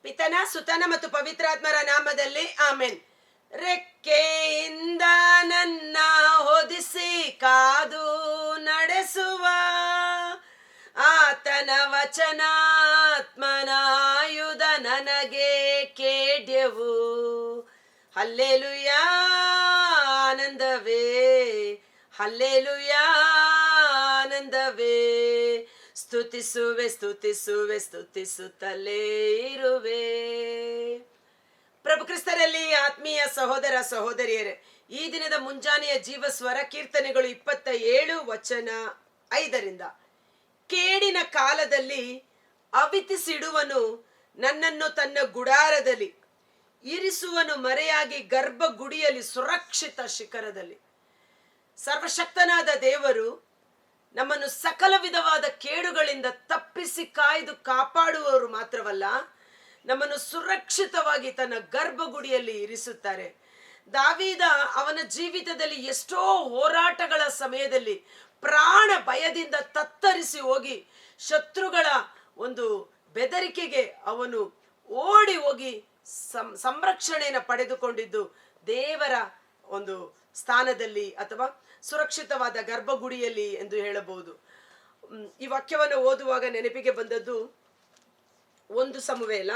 ಪಿತನ ಸುತನ ಮತ್ತು ಪವಿತ್ರಾತ್ಮರ ನಾಮದಲ್ಲಿ ಆಮೆನ್. ರೆಕ್ಕೆಯಿಂದ ನನ್ನ ಹೊದಿಸಿ ಕಾದು ನಡೆಸುವ ಆತನ ವಚನಾತ್ಮನ ಆಯುಧ ನನಗೆ ಕೇಡ್ಯವು. Hallelujah ಆನಂದವೇ, hallelujah ಆನಂದವೇ. ಸ್ತುತಿಸುವೆ ಸ್ತುತಿಸುವೆ ಸ್ತುತಿಸುತ್ತಲೇ ಇರುವೆ. ಪ್ರಭು ಕ್ರಿಸ್ತರಲ್ಲಿ ಆತ್ಮೀಯ ಸಹೋದರ ಸಹೋದರಿಯರೇ, ಈ ದಿನದ ಮುಂಜಾನೆಯ ಜೀವಸ್ವರ ಕೀರ್ತನೆಗಳು 27 ವಚನ 5. ಕೇಡಿನ ಕಾಲದಲ್ಲಿ ಅವಿತಿಸಿಡುವನು, ನನ್ನನ್ನು ತನ್ನ ಗುಡಾರದಲ್ಲಿ ಇರಿಸುವನು, ಮರೆಯಾಗಿ ಗರ್ಭಗುಡಿಯಲ್ಲಿ ಸುರಕ್ಷಿತ ಶಿಖರದಲ್ಲಿ. ಸರ್ವಶಕ್ತನಾದ ದೇವರು ನಮ್ಮನ್ನು ಸಕಲ ವಿಧವಾದ ಕೇಡುಗಳಿಂದ ತಪ್ಪಿಸಿ ಕಾಯ್ದು ಕಾಪಾಡುವವರು ಮಾತ್ರವಲ್ಲ, ನಮ್ಮನ್ನು ಸುರಕ್ಷಿತವಾಗಿ ತನ್ನ ಗರ್ಭಗುಡಿಯಲ್ಲಿ ಇರಿಸುತ್ತಾರೆ. ದಾವೀದ ಅವನ ಜೀವಿತದಲ್ಲಿ ಎಷ್ಟೋ ಹೋರಾಟಗಳ ಸಮಯದಲ್ಲಿ ಪ್ರಾಣ ಭಯದಿಂದ ತತ್ತರಿಸಿ ಹೋಗಿ ಶತ್ರುಗಳ ಒಂದು ಬೆದರಿಕೆಗೆ ಅವನು ಓಡಿ ಹೋಗಿ ಸಂರಕ್ಷಣೆಯನ್ನು ಪಡೆದುಕೊಂಡಿದ್ದು ದೇವರ ಒಂದು ಸ್ಥಾನದಲ್ಲಿ ಅಥವಾ ಸುರಕ್ಷಿತವಾದ ಗರ್ಭಗುಡಿಯಲ್ಲಿ ಎಂದು ಹೇಳಬಹುದು. ಈ ವಾಕ್ಯವನ್ನು ಓದುವಾಗ ನೆನಪಿಗೆ ಬಂದದ್ದು 1 ಸಮುವೇಲ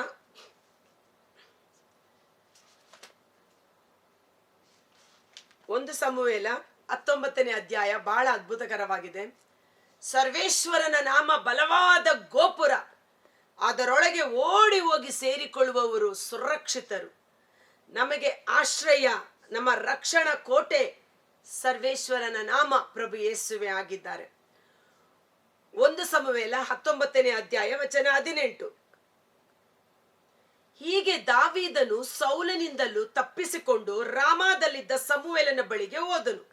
19ನೇ ಅಧ್ಯಾಯ. ಬಹಳ ಅದ್ಭುತಕರವಾಗಿದೆ. ಸರ್ವೇಶ್ವರನ ನಾಮ ಬಲವಾದ ಗೋಪುರ, ಅದರೊಳಗೆ ಓಡಿ ಹೋಗಿ ಸೇರಿಕೊಳ್ಳುವವರು ಸುರಕ್ಷಿತರು. ನಮಗೆ ಆಶ್ರಯ, ನಮ್ಮ ರಕ್ಷಣಾ ಕೋಟೆ ಸರ್ವೇಶ್ವರನ ನಾಮ ಪ್ರಭು ಯೇಸುವೆ ಆಗಿದ್ದಾರೆ. 1 ಸಮುವೇಲ 19ನೇ ಅಧ್ಯಾಯ ವಚನ 18. ಹೀಗೆ ದಾವೀದನು ಸೌಲನಿಂದಲೂ ತಪ್ಪಿಸಿಕೊಂಡು ರಾಮಾದಲ್ಲಿದ್ದ ಸಮುವೇಲನ ಬಳಿಗೆ ಹೋದನು.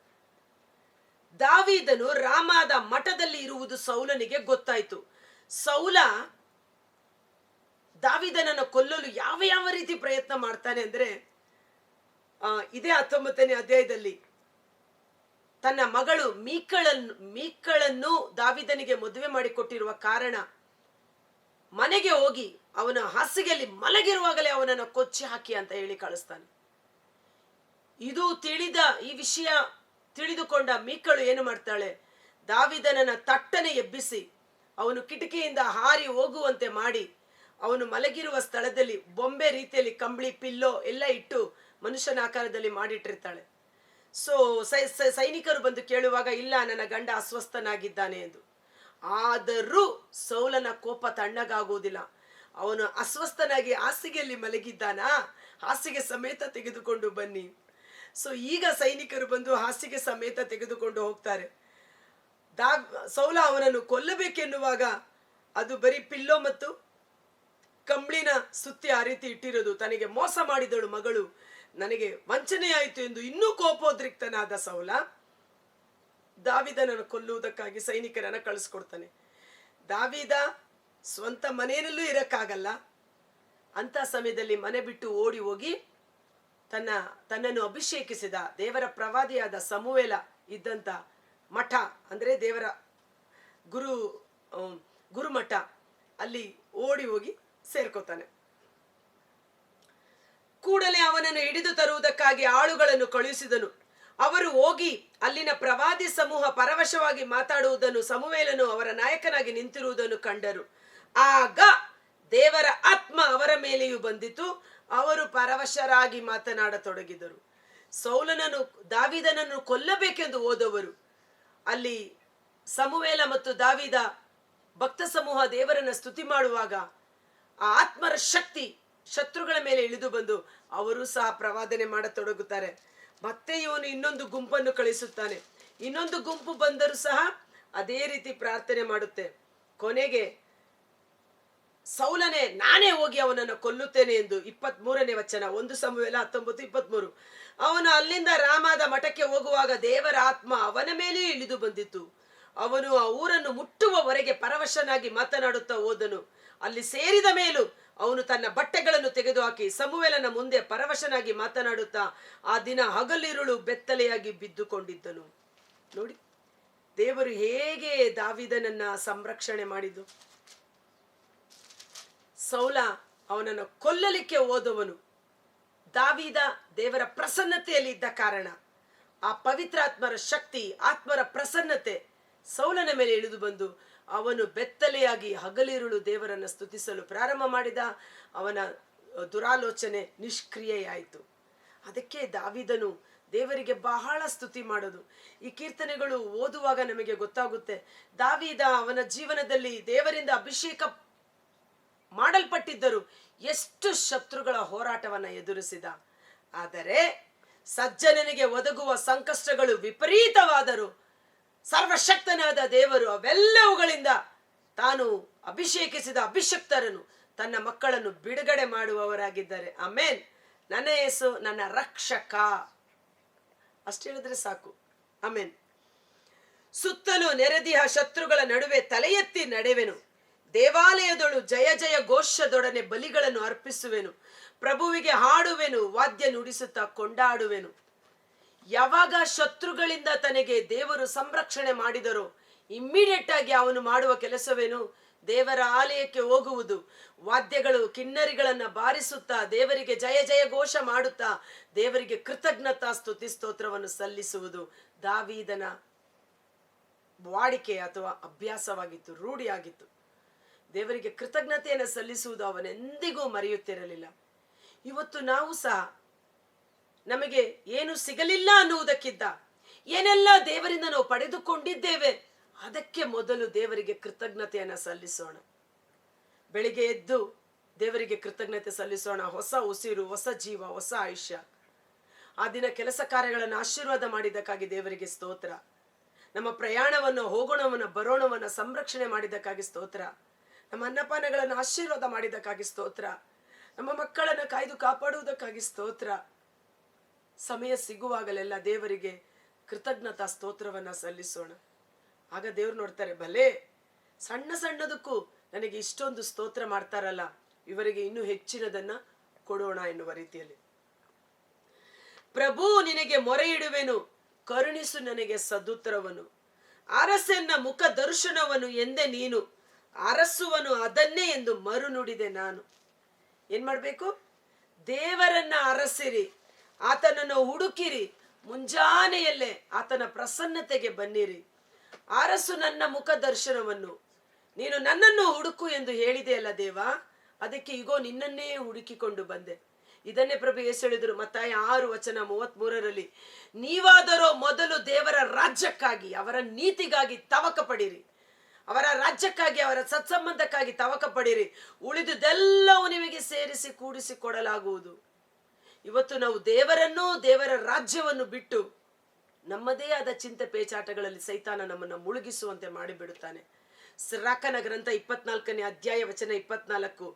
ದಾವೀದನು ರಾಮಾದ ಮಠದಲ್ಲಿ ಇರುವುದು ಸೌಲನಿಗೆ ಗೊತ್ತಾಯಿತು. ಸೌಲ ದಾವೀದನನ್ನು ಕೊಲ್ಲಲು ಯಾವ ರೀತಿ ಪ್ರಯತ್ನ ಮಾಡ್ತಾನೆ ಅಂದ್ರೆ, ಇದೇ 19ನೇ ಅಧ್ಯಾಯದಲ್ಲಿ ತನ್ನ ಮಗಳು ಮೀಕಳನ್ನು ದಾವೀದನಿಗೆ ಮದುವೆ ಮಾಡಿಕೊಟ್ಟಿರುವ ಕಾರಣ ಮನೆಗೆ ಹೋಗಿ ಅವನ ಹಾಸಿಗೆಯಲ್ಲಿ ಮಲಗಿರುವಾಗಲೇ ಅವನನ್ನು ಕೊಚ್ಚಿ ಹಾಕಿ ಅಂತ ಹೇಳಿ ಕಳಿಸ್ತಾನೆ. ಈ ವಿಷಯ ತಿಳಿದುಕೊಂಡ ಮೀಕಳು ಏನು ಮಾಡ್ತಾಳೆ, ದಾವೀದನನ್ನ ತಟ್ಟನೆ ಎಬ್ಬಿಸಿ ಅವನು ಕಿಟಕಿಯಿಂದ ಹಾರಿ ಹೋಗುವಂತೆ ಮಾಡಿ ಅವನು ಮಲಗಿರುವ ಸ್ಥಳದಲ್ಲಿ ಬೊಂಬೆ ರೀತಿಯಲ್ಲಿ ಕಂಬಳಿ ಪಿಲ್ಲೋ ಎಲ್ಲ ಇಟ್ಟು ಮನುಷ್ಯನ ಆಕಾರದಲ್ಲಿ ಮಾಡಿಟ್ಟಿರ್ತಾಳೆ. ಸೈನಿಕರು ಬಂದು ಕೇಳುವಾಗ, ಇಲ್ಲ, ನನ್ನ ಗಂಡ ಅಸ್ವಸ್ಥನಾಗಿದ್ದಾನೆ ಎಂದು. ಆದರೂ ಸೌಲನ ಕೋಪ ತಣ್ಣಗಾಗುವುದಿಲ್ಲ. ಅವನು ಅಸ್ವಸ್ಥನಾಗಿ ಹಾಸಿಗೆಯಲ್ಲಿ ಮಲಗಿದ್ದಾನಾ, ಹಾಸಿಗೆ ಸಮೇತ ತೆಗೆದುಕೊಂಡು ಬನ್ನಿ. ಈಗ ಸೈನಿಕರು ಬಂದು ಹಾಸಿಗೆ ಸಮೇತ ತೆಗೆದುಕೊಂಡು ಹೋಗ್ತಾರೆ. ಸೌಲ ಅವನನ್ನು ಕೊಲ್ಲಬೇಕೆನ್ನುವಾಗ ಅದು ಬರೀ ಪಿಲ್ಲೋ ಮತ್ತು ಕಂಬಳಿನ ಸುತ್ತಿ ಆ ರೀತಿ ಇಟ್ಟಿರೋದು. ತನಗೆ ಮೋಸ ಮಾಡಿದಳು ಮಗಳು, ನನಗೆ ವಂಚನೆಯಾಯಿತು ಎಂದು ಇನ್ನೂ ಕೋಪೋದ್ರಿಕ್ತನಾದ ಸೌಲ ದಾವೀದನನ್ನು ಕೊಲ್ಲುವುದಕ್ಕಾಗಿ ಸೈನಿಕರನ್ನ ಕಳಿಸ್ಕೊಡ್ತಾನೆ. ದಾವೀದ ಸ್ವಂತ ಮನೆಯಲ್ಲೂ ಇರಕ್ಕಾಗಲ್ಲ. ಅಂತ ಸಮಯದಲ್ಲಿ ಮನೆ ಬಿಟ್ಟು ಓಡಿ ಹೋಗಿ ತನ್ನನ್ನು ಅಭಿಷೇಕಿಸಿದ ದೇವರ ಪ್ರವಾದಿಯಾದ ಸಮುವೇಲ ಇದ್ದಂತ ಮಠ, ಅಂದ್ರೆ ದೇವರ ಗುರುಮಠ, ಅಲ್ಲಿ ಓಡಿ ಹೋಗಿ ಸೇರ್ಕೋತಾನೆ. ಕೂಡಲೇ ಅವನನ್ನು ಹಿಡಿದು ತರುವುದಕ್ಕಾಗಿ ಆಳುಗಳನ್ನು ಕಳುಹಿಸಿದನು. ಅವರು ಹೋಗಿ ಅಲ್ಲಿನ ಪ್ರವಾದಿ ಸಮೂಹ ಪರವಶವಾಗಿ ಮಾತಾಡುವುದನ್ನು, ಸಮುವೇಲನು ಅವರ ನಾಯಕನಾಗಿ ನಿಂತಿರುವುದನ್ನು ಕಂಡರು. ಆಗ ದೇವರ ಆತ್ಮ ಅವರ ಮೇಲೆಯೂ ಬಂದಿತು. ಅವರು ಪರವಶರಾಗಿ ಮಾತನಾಡತೊಡಗಿದರು. ಸೌಲನನ್ನು ದಾವೀದನನ್ನು ಕೊಲ್ಲಬೇಕೆಂದು ಹೋದವರು ಅಲ್ಲಿ ಸಮುವೇಲ ಮತ್ತು ದಾವೀದ ಭಕ್ತ ಸಮೂಹ ದೇವರನ್ನ ಸ್ತುತಿ ಮಾಡುವಾಗ ಆ ಆತ್ಮರ ಶಕ್ತಿ ಶತ್ರುಗಳ ಮೇಲೆ ಇಳಿದು ಬಂದು ಅವರು ಸಹ ಪ್ರವಾದನೆ ಮಾಡತೊಡಗುತ್ತಾರೆ. ಮತ್ತೆ ಇವನು ಇನ್ನೊಂದು ಗುಂಪನ್ನು ಕಳಿಸುತ್ತಾನೆ. ಇನ್ನೊಂದು ಗುಂಪು ಬಂದರೂ ಸಹ ಅದೇ ರೀತಿ ಪ್ರಾರ್ಥನೆ ಮಾಡುತ್ತೆ. ಕೊನೆಗೆ ಸೌಲನೇ, ನಾನೇ ಹೋಗಿ ಅವನನ್ನು ಕೊಲ್ಲುತ್ತೇನೆ ಎಂದು 23ನೇ ವಚನ 1 ಸಮುವೇಲ 19:23. ಅವನು ಅಲ್ಲಿಂದ ರಾಮಾದ ಮಠಕ್ಕೆ ಹೋಗುವಾಗ ದೇವರ ಆತ್ಮ ಅವನ ಮೇಲೆಯೂ ಇಳಿದು ಬಂದಿತ್ತು. ಅವನು ಆ ಊರನ್ನು ಮುಟ್ಟುವವರೆಗೆ ಪರವಶನಾಗಿ ಮಾತನಾಡುತ್ತಾ ಹೋದನು. ಅಲ್ಲಿ ಸೇರಿದ ಮೇಲೂ ಅವನು ತನ್ನ ಬಟ್ಟೆಗಳನ್ನು ತೆಗೆದುಹಾಕಿ ಸಮುವೇಲನ ಮುಂದೆ ಪರವಶನಾಗಿ ಮಾತನಾಡುತ್ತಾ ಆ ದಿನ ಹಗಲಿರುಳು ಬೆತ್ತಲೆಯಾಗಿ ಬಿದ್ದುಕೊಂಡಿದ್ದನು. ನೋಡಿ, ದೇವರು ಹೇಗೆ ದಾವೀದನನ್ನ ಸಂರಕ್ಷಣೆ ಮಾಡಿದ್ದು. ಸೌಲ ಅವನನ್ನು ಕೊಲ್ಲಲಿಕ್ಕೆ ಹೋದವನು. ದಾವೀದ ದೇವರ ಪ್ರಸನ್ನತೆಯಲ್ಲಿ ಇದ್ದ ಕಾರಣ ಆ ಪವಿತ್ರಾತ್ಮರ ಶಕ್ತಿ, ಆತ್ಮರ ಪ್ರಸನ್ನತೆ ಸೌಲನ ಮೇಲೆ ಇಳಿದು ಬಂದು ಅವನು ಬೆತ್ತಲೆಯಾಗಿ ಹಗಲಿರುಳು ದೇವರನ್ನು ಸ್ತುತಿಸಲು ಪ್ರಾರಂಭ ಮಾಡಿದ. ಅವನ ದುರಾಲೋಚನೆ ನಿಷ್ಕ್ರಿಯೆಯಾಯಿತು. ಅದಕ್ಕೆ ದಾವೀದನು ದೇವರಿಗೆ ಬಹಳ ಸ್ತುತಿ ಮಾಡೋದು. ಈ ಕೀರ್ತನೆಗಳು ಓದುವಾಗ ನಮಗೆ ಗೊತ್ತಾಗುತ್ತೆ, ದಾವೀದ ಅವನ ಜೀವನದಲ್ಲಿ ದೇವರಿಂದ ಅಭಿಷೇಕ ಮಾಡಲ್ಪಟ್ಟಿದ್ದರು ಎಷ್ಟು ಶತ್ರುಗಳ ಹೋರಾಟವನ್ನ ಎದುರಿಸಿದ. ಆದರೆ ಸಜ್ಜನನಿಗೆ ಒದಗುವ ಸಂಕಷ್ಟಗಳು ವಿಪರೀತವಾದರು ಸರ್ವಶಕ್ತನಾದ ದೇವರು ಅವೆಲ್ಲವುಗಳಿಂದ ತಾನು ಅಭಿಷೇಕಿಸಿದ ಅಭಿಷಕ್ತರನ್ನು ತನ್ನ ಮಕ್ಕಳನ್ನು ಬಿಡುಗಡೆ ಮಾಡುವವರಾಗಿದ್ದಾರೆ. ಆಮೇನ್. ನನ್ನ ಯೇಸು ನನ್ನ ರಕ್ಷಕ, ಅಷ್ಟು ಹೇಳಿದ್ರೆ ಸಾಕು. ಆಮೇನ್. ಸುತ್ತಲೂ ನೆರೆದಿಹ ಶತ್ರುಗಳ ನಡುವೆ ತಲೆ ಎತ್ತಿ ನಡೆವೆನು. ದೇವಾಲಯದೊಳು ಜಯ ಜಯ ಘೋಷದೊಡನೆ ಬಲಿಗಳನ್ನು ಅರ್ಪಿಸುವೆನು. ಪ್ರಭುವಿಗೆ ಹಾಡುವೆನು, ವಾದ್ಯ ನುಡಿಸುತ್ತಾ ಕೊಂಡಾಡುವೆನು. ಯಾವಾಗ ಶತ್ರುಗಳಿಂದ ತನಗೆ ದೇವರು ಸಂರಕ್ಷಣೆ ಮಾಡಿದರೋ ಇಮ್ಮಿಡಿಯೇಟ್ ಆಗಿ ಅವನು ಮಾಡುವ ಕೆಲಸವೇನು? ದೇವರ ಆಲಯಕ್ಕೆ ಹೋಗುವುದು, ವಾದ್ಯಗಳು ಕಿನ್ನರಿಗಳನ್ನ ಬಾರಿಸುತ್ತಾ ದೇವರಿಗೆ ಜಯ ಜಯ ಘೋಷ ಮಾಡುತ್ತಾ ದೇವರಿಗೆ ಕೃತಜ್ಞತಾ ಸ್ತುತಿ ಸ್ತೋತ್ರವನ್ನು ಸಲ್ಲಿಸುವುದು ದಾವೀದನ ವಾಡಿಕೆ ಅಥವಾ ಅಭ್ಯಾಸವಾಗಿತ್ತು, ರೂಢಿಯಾಗಿತ್ತು. ದೇವರಿಗೆ ಕೃತಜ್ಞತೆಯನ್ನು ಸಲ್ಲಿಸುವುದು ಅವನೆಂದಿಗೂ ಮರೆಯುತ್ತಿರಲಿಲ್ಲ. ಇವತ್ತು ನಾವು ಸಹ ನಮಗೆ ಏನು ಸಿಗಲಿಲ್ಲ ಅನ್ನುವುದಕ್ಕಿಂತ ಏನೆಲ್ಲ ದೇವರಿಂದ ನಾವು ಪಡೆದುಕೊಂಡಿದ್ದೇವೆ ಅದಕ್ಕೆ ಮೊದಲು ದೇವರಿಗೆ ಕೃತಜ್ಞತೆಯನ್ನು ಸಲ್ಲಿಸೋಣ. ಬೆಳಿಗ್ಗೆ ಎದ್ದು ದೇವರಿಗೆ ಕೃತಜ್ಞತೆ ಸಲ್ಲಿಸೋಣ. ಹೊಸ ಉಸಿರು, ಹೊಸ ಜೀವ, ಹೊಸ ಆಯುಷ್ಯ. ಆ ದಿನ ಕೆಲಸ ಕಾರ್ಯಗಳನ್ನು ಆಶೀರ್ವಾದ ಮಾಡಿದ್ದಕ್ಕಾಗಿ ದೇವರಿಗೆ ಸ್ತೋತ್ರ. ನಮ್ಮ ಪ್ರಯಾಣವನ್ನು, ಹೋಗೋಣವನ್ನು, ಬರೋಣವನ್ನು ಸಂರಕ್ಷಣೆ ಮಾಡಿದ್ದಕ್ಕಾಗಿ ಸ್ತೋತ್ರ. ನಮ್ಮ ಅನ್ನಪಾನಗಳನ್ನು ಆಶೀರ್ವಾದ ಮಾಡಿದ್ದಕ್ಕಾಗಿ ಸ್ತೋತ್ರ. ನಮ್ಮ ಮಕ್ಕಳನ್ನು ಕಾಯ್ದು ಕಾಪಾಡುವುದಕ್ಕಾಗಿ ಸ್ತೋತ್ರ. ಸಮಯ ಸಿಗುವಾಗಲೆಲ್ಲ ದೇವರಿಗೆ ಕೃತಜ್ಞತಾ ಸ್ತೋತ್ರವನ್ನ ಸಲ್ಲಿಸೋಣ. ಆಗ ದೇವ್ರು ನೋಡ್ತಾರೆ, ಭಲೇ ಸಣ್ಣ ಸಣ್ಣದಕ್ಕೂ ನನಗೆ ಇಷ್ಟೊಂದು ಸ್ತೋತ್ರ ಮಾಡ್ತಾರಲ್ಲ, ಇವರಿಗೆ ಇನ್ನೂ ಹೆಚ್ಚಿನದನ್ನ ಕೊಡೋಣ ಎನ್ನುವ ರೀತಿಯಲ್ಲಿ. ಪ್ರಭು ನಿನಗೆ ಮೊರೆ ಇಡುವೆನು, ಕರುಣಿಸು ನನಗೆ ಸದುತ್ತರವನು. ಅರಸನ್ನ ಮುಖ ದರ್ಶನವನು ಎಂದೆ ನೀನು, ಅರಸುವನು ಅದನ್ನೇ ಎಂದು ಮರು ನುಡಿದೆ ನಾನು. ಏನ್ ಮಾಡ್ಬೇಕು? ದೇವರನ್ನ ಅರಸಿರಿ, ಆತನನ್ನು ಹುಡುಕಿರಿ, ಮುಂಜಾನೆಯಲ್ಲೇ ಆತನ ಪ್ರಸನ್ನತೆಗೆ ಬನ್ನಿರಿ. ಅರಸು ನನ್ನ ಮುಖ ದರ್ಶನವನ್ನು. ನೀನು ನನ್ನನ್ನು ಹುಡುಕು ಎಂದು ಹೇಳಿದೆಯಲ್ಲ ದೇವ, ಅದಕ್ಕೆ ಈಗೋ ನಿನ್ನನ್ನೇ ಹುಡುಕಿಕೊಂಡು ಬಂದೆ. ಇದನ್ನೇ ಪ್ರಭು ಯೇಸು ಹೇಳಿದರು ಮತ್ತಾಯ 6:33. ನೀವಾದರೋ ಮೊದಲು ದೇವರ ರಾಜ್ಯಕ್ಕಾಗಿ, ಅವರ ನೀತಿಗಾಗಿ ತವಕ ಪಡಿರಿ. ಅವರ ರಾಜ್ಯಕ್ಕಾಗಿ, ಅವರ ಸತ್ಸಂಬಂಧಕ್ಕಾಗಿ ತವಕ ಪಡಿರಿ, ಉಳಿದುದೆಲ್ಲವೂ ನಿಮಗೆ ಸೇರಿಸಿ ಕೂಡಿಸಿ ಕೊಡಲಾಗುವುದು. ಇವತ್ತು ನಾವು ದೇವರನ್ನು, ದೇವರ ರಾಜ್ಯವನ್ನು ಬಿಟ್ಟು ನಮ್ಮದೇ ಆದ ಚಿಂತೆ ಪೇಚಾಟಗಳಲ್ಲಿ ಸೈತಾನ ನಮ್ಮನ್ನು ಮುಳುಗಿಸುವಂತೆ ಮಾಡಿಬಿಡುತ್ತಾನೆ. ರಾಕನ ಗ್ರಂಥ 24ನೇ ಅಧ್ಯಾಯ ವಚನ 24.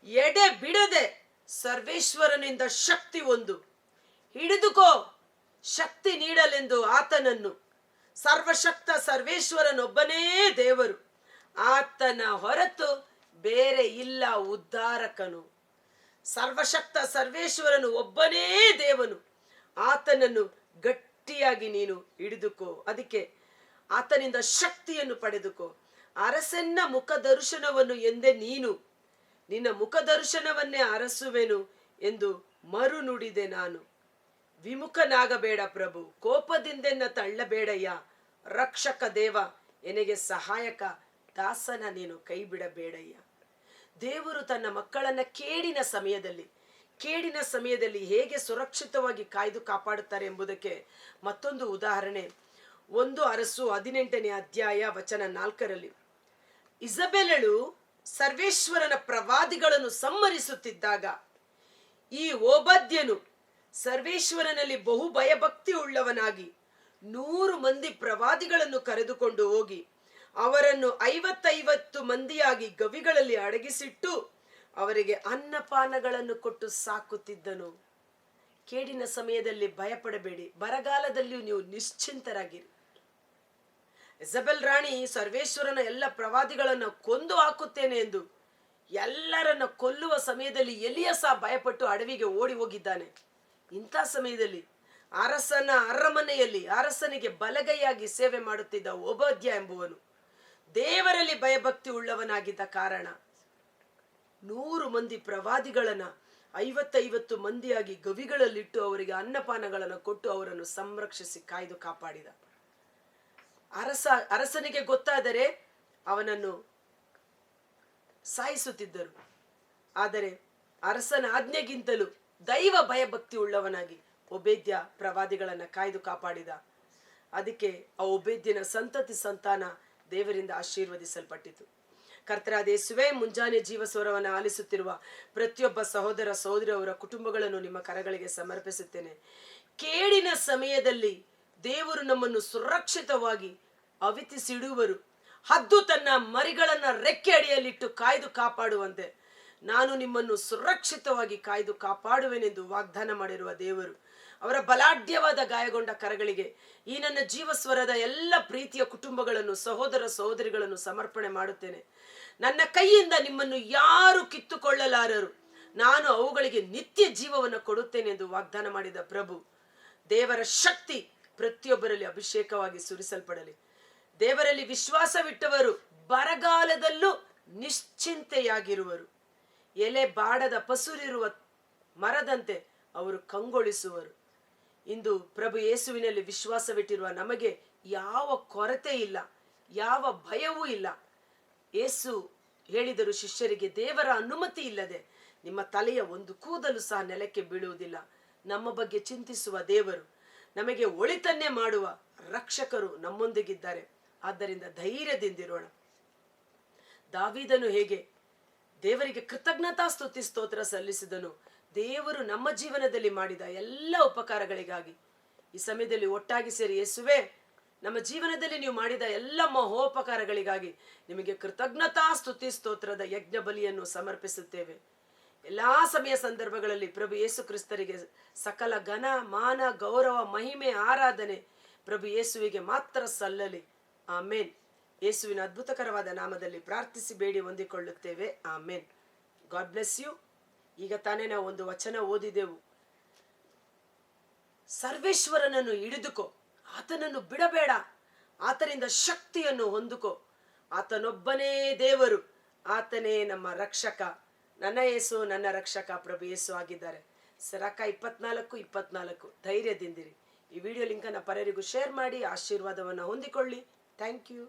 ಎಡೆ ಬಿಡದೆ ಸರ್ವೇಶ್ವರನಿಂದ ಶಕ್ತಿ ಒಂದು ಹಿಡಿದುಕೋ, ಶಕ್ತಿ ನೀಡಲೆಂದು ಆತನನ್ನು. ಸರ್ವಶಕ್ತ ಸರ್ವೇಶ್ವರನೊಬ್ಬನೇ ದೇವರು, ಆತನ ಹೊರತು ಬೇರೆ ಇಲ್ಲ ಉದ್ಧಾರಕನು. ಸರ್ವಶಕ್ತ ಸರ್ವೇಶ್ವರನು ಒಬ್ಬನೇ ದೇವನು, ಆತನನ್ನು ಗಟ್ಟಿಯಾಗಿ ನೀನು ಹಿಡಿದುಕೋ. ಅದಕ್ಕೆ ಆತನಿಂದ ಶಕ್ತಿಯನ್ನು ಪಡೆದುಕೋ. ಅರಸನ್ನ ಮುಖ ದರ್ಶನವನ್ನು ಎಂದೇ ನೀನು, ನಿನ್ನ ಮುಖ ದರ್ಶನವನ್ನೇ ಅರಸುವೆನು ಎಂದು ಮರು ನುಡಿದೆ ನಾನು. ವಿಮುಖನಾಗಬೇಡ ಪ್ರಭು, ಕೋಪದಿಂದೆನ್ನ ತಳ್ಳಬೇಡಯ್ಯ. ರಕ್ಷಕ ದೇವ, ಎನಗೆ ಸಹಾಯಕ ದಾಸನ ನೀನು ಕೈ ಬಿಡಬೇಡಯ್ಯ. ದೇವರು ತನ್ನ ಮಕ್ಕಳನ್ನ ಕೇಡಿನ ಸಮಯದಲ್ಲಿ ಹೇಗೆ ಸುರಕ್ಷಿತವಾಗಿ ಕಾಯ್ದು ಕಾಪಾಡುತ್ತಾರೆ ಎಂಬುದಕ್ಕೆ ಮತ್ತೊಂದು ಉದಾಹರಣೆ 1 ಅರಸು 18ನೇ ಅಧ್ಯಾಯ ವಚನ 4. ಇಸಬೆಲಳು ಸರ್ವೇಶ್ವರನ ಪ್ರವಾದಿಗಳನ್ನು ಸಂಹರಿಸುತ್ತಿದ್ದಾಗ ಈ ಓಬದ್ಯನು ಸರ್ವೇಶ್ವರನಲ್ಲಿ ಬಹು ಭಯಭಕ್ತಿ ಉಳ್ಳವನಾಗಿ 100 ಮಂದಿ ಪ್ರವಾದಿಗಳನ್ನು ಕರೆದುಕೊಂಡು ಹೋಗಿ ಅವರನ್ನು 50 ಮಂದಿಯಾಗಿ ಗವಿಗಳಲ್ಲಿ ಅಡಗಿಸಿಟ್ಟು ಅವರಿಗೆ ಅನ್ನಪಾನಗಳನ್ನು ಕೊಟ್ಟು ಸಾಕುತ್ತಿದ್ದನು. ಕೇಡಿನ ಸಮಯದಲ್ಲಿ ಭಯಪಡಬೇಡಿ, ಬರಗಾಲದಲ್ಲಿಯೂ ನೀವು ನಿಶ್ಚಿಂತರಾಗಿರಿ. ಇಸಬೆಲ್ ರಾಣಿ ಸರ್ವೇಶ್ವರನ ಎಲ್ಲ ಪ್ರವಾದಿಗಳನ್ನು ಕೊಂದು ಹಾಕುತ್ತೇನೆ ಎಂದು ಎಲ್ಲರನ್ನ ಕೊಲ್ಲುವ ಸಮಯದಲ್ಲಿ ಎಲಿಯ ಸಹ ಭಯಪಟ್ಟು ಅಡವಿಗೆ ಓಡಿ ಹೋಗಿದ್ದಾನೆ. ಇಂಥ ಸಮಯದಲ್ಲಿ ಅರಸನ ಅರಮನೆಯಲ್ಲಿ ಅರಸನಿಗೆ ಬಲಗೈಯಾಗಿ ಸೇವೆ ಮಾಡುತ್ತಿದ್ದ ಓಬದ್ಯ ಎಂಬುವನು ದೇವರಲ್ಲಿ ಭಯಭಕ್ತಿ ಉಳ್ಳವನಾಗಿದ್ದ ಕಾರಣ 100 ಮಂದಿ ಪ್ರವಾದಿಗಳನ್ನ 50 ಮಂದಿಯಾಗಿ ಗವಿಗಳಲ್ಲಿಟ್ಟು ಅವರಿಗೆ ಅನ್ನಪಾನಗಳನ್ನು ಕೊಟ್ಟು ಅವರನ್ನು ಸಂರಕ್ಷಿಸಿ ಕಾಯ್ದು ಕಾಪಾಡಿದ. ಅರಸನಿಗೆ ಗೊತ್ತಾದರೆ ಅವನನ್ನು ಸಾಯಿಸುತ್ತಿದ್ದರು. ಆದರೆ ಅರಸನ ಆಜ್ಞೆಗಿಂತಲೂ ದೈವ ಭಯಭಕ್ತಿ ಉಳ್ಳವನಾಗಿ ಒಬೇದ್ಯ ಪ್ರವಾದಿಗಳನ್ನ ಕಾಯ್ದು ಕಾಪಾಡಿದ. ಅದಕ್ಕೆ ಆ ಒಬೇದ್ಯನ ಸಂತತಿ ಸಂತಾನ ದೇವರಿಂದ ಆಶೀರ್ವದಿಸಲ್ಪಟ್ಟಿತು. ಕರ್ತನಾದ ಯೇಸುವೇ, ಮುಂಜಾನೆ ಜೀವಸ್ವರವನ್ನು ಆಲಿಸುತ್ತಿರುವ ಪ್ರತಿಯೊಬ್ಬ ಸಹೋದರ ಸಹೋದರಿ ಅವರ ಕುಟುಂಬಗಳನ್ನು ನಿಮ್ಮ ಕರಗಳಿಗೆ ಸಮರ್ಪಿಸುತ್ತೇನೆ. ಕೇಡಿನ ಸಮಯದಲ್ಲಿ ದೇವರು ನಮ್ಮನ್ನು ಸುರಕ್ಷಿತವಾಗಿ ಅವಿತಿಸಿಡುವರು. ಹದ್ದು ತನ್ನ ಮರಿಗಳನ್ನ ರೆಕ್ಕೆ ಅಡಿಯಲ್ಲಿಟ್ಟು ಕಾಯ್ದು ಕಾಪಾಡುವಂತೆ ನಾನು ನಿಮ್ಮನ್ನು ಸುರಕ್ಷಿತವಾಗಿ ಕಾಯ್ದು ಕಾಪಾಡುವೆನೆಂದು ವಾಗ್ದಾನ ಮಾಡಿರುವ ದೇವರು ಅವರ ಬಲಾಢ್ಯವಾದ ಗಾಯಗೊಂಡ ಕರಗಳಿಗೆ ಈ ನನ್ನ ಜೀವಸ್ವರದ ಎಲ್ಲ ಪ್ರೀತಿಯ ಕುಟುಂಬಗಳನ್ನು, ಸಹೋದರ ಸಹೋದರಿಗಳನ್ನು ಸಮರ್ಪಣೆ ಮಾಡುತ್ತೇನೆ. ನನ್ನ ಕೈಯಿಂದ ನಿಮ್ಮನ್ನು ಯಾರು ಕಿತ್ತುಕೊಳ್ಳಲಾರರು. ನಾನು ಅವುಗಳಿಗೆ ನಿತ್ಯ ಜೀವವನ್ನು ಕೊಡುತ್ತೇನೆ ಎಂದು ವಾಗ್ದಾನ ಮಾಡಿದ ಪ್ರಭು ದೇವರ ಶಕ್ತಿ ಪ್ರತಿಯೊಬ್ಬರಲ್ಲಿ ಅಭಿಷೇಕವಾಗಿ ಸುರಿಸಲ್ಪಡಲಿ. ದೇವರಲ್ಲಿ ವಿಶ್ವಾಸವಿಟ್ಟವರು ಬರಗಾಲದಲ್ಲೂ ನಿಶ್ಚಿಂತೆಯಾಗಿರುವರು. ಎಲೆ ಬಾಡದ ಪಸುರಿರುವ ಮರದಂತೆ ಅವರು ಕಂಗೊಳಿಸುವರು. ಇಂದು ಪ್ರಭು ಯೇಸುವಿನಲ್ಲಿ ವಿಶ್ವಾಸವಿಟ್ಟಿರುವ ನಮಗೆ ಯಾವ ಕೊರತೆ ಇಲ್ಲ, ಯಾವ ಭಯವೂ ಇಲ್ಲ. ಯೇಸು ಹೇಳಿದರು ಶಿಷ್ಯರಿಗೆ, ದೇವರ ಅನುಮತಿ ಇಲ್ಲದೆ ನಿಮ್ಮ ತಲೆಯ ಒಂದು ಕೂದಲು ಸಹ ನೆಲಕ್ಕೆ ಬೀಳುವುದಿಲ್ಲ. ನಮ್ಮ ಬಗ್ಗೆ ಚಿಂತಿಸುವ ದೇವರು, ನಮಗೆ ಒಳಿತನ್ನೇ ಮಾಡುವ ರಕ್ಷಕರು ನಮ್ಮೊಂದಿಗಿದ್ದಾರೆ. ಆದ್ದರಿಂದ ಧೈರ್ಯದಿಂದಿರೋಣ. ದಾವೀದನು ಹೇಗೆ ದೇವರಿಗೆ ಕೃತಜ್ಞತಾ ಸ್ತುತಿ ಸ್ತೋತ್ರ ಸಲ್ಲಿಸಿದನು, ದೇವರು ನಮ್ಮ ಜೀವನದಲ್ಲಿ ಮಾಡಿದ ಎಲ್ಲ ಉಪಕಾರಗಳಿಗಾಗಿ ಈ ಸಮಯದಲ್ಲಿ ಒಟ್ಟಾಗಿ ಸೇರಿ, ಯೇಸುವೆ, ನಮ್ಮ ಜೀವನದಲ್ಲಿ ನೀವು ಮಾಡಿದ ಎಲ್ಲ ಮಹೋಪಕಾರಗಳಿಗಾಗಿ ನಿಮಗೆ ಕೃತಜ್ಞತಾ ಸ್ತುತಿ ಸ್ತೋತ್ರದ ಯಜ್ಞ ಬಲಿಯನ್ನು ಸಮರ್ಪಿಸುತ್ತೇವೆ. ಎಲ್ಲಾ ಸಮಯ ಸಂದರ್ಭಗಳಲ್ಲಿ ಪ್ರಭು ಯೇಸು ಕ್ರಿಸ್ತರಿಗೆ ಸಕಲ ಘನ ಮಾನ ಗೌರವ ಮಹಿಮೆ ಆರಾಧನೆ ಪ್ರಭು ಯೇಸುವಿಗೆ ಮಾತ್ರ ಸಲ್ಲಲಿ. ಆಮೇನ್. ಯೇಸುವಿನ ಅದ್ಭುತಕರವಾದ ನಾಮದಲ್ಲಿ ಪ್ರಾರ್ಥಿಸಿ ಬೇಡಿ ಹೊಂದಿಕೊಳ್ಳುತ್ತೇವೆ. ಆಮೇನ್. God bless you. ಈಗ ತಾನೇ ನಾವು ಒಂದು ವಚನ ಓದಿದೆವು. ಸರ್ವೇಶ್ವರನನ್ನು ಹಿಡಿದುಕೋ, ಆತನನ್ನು ಬಿಡಬೇಡ, ಆತನಿಂದ ಶಕ್ತಿಯನ್ನು ಹೊಂದುಕೋ. ಆತನೊಬ್ಬನೇ ದೇವರು, ಆತನೇ ನಮ್ಮ ರಕ್ಷಕ. ನನ್ನ ಯೇಸು ನನ್ನ ರಕ್ಷಕ ಪ್ರಭು ಯೇಸು ಆಗಿದ್ದಾರೆ. ಸರಕ 24:24. ಧೈರ್ಯದಿಂದಿರಿ. ಈ ವಿಡಿಯೋ ಲಿಂಕನ್ನು ಪರರಿಗೂ ಶೇರ್ ಮಾಡಿ ಆಶೀರ್ವಾದವನ್ನು ಹೊಂದಿಕೊಳ್ಳಿ. Thank you.